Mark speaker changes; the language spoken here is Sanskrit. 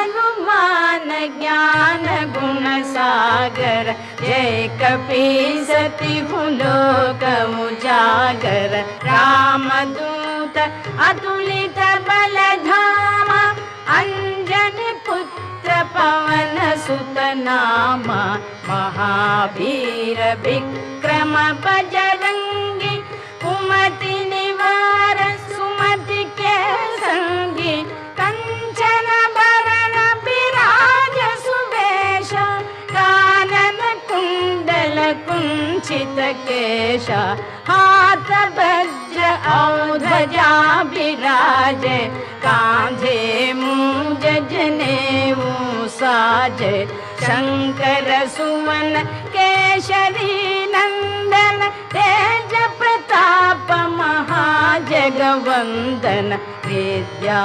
Speaker 1: हनुमान ज्ञान गुण सागर जय कपीसति लोक उजागर रामदूत अतुलित बल धामा अंजनी पुत्र पवन सुत नामा महावीर विक्रम बजरंगी कुमति निवार सुमति के संगी कंचन भरण विराज सुवेश कानन कुंडल कुंचित केश हाथ वज्र और ध्वजा विराजे कांधे मूंज जनेऊ साजे शंकर सुवन केशरी नंदन तेज प्रताप महाजगवंदन विद्या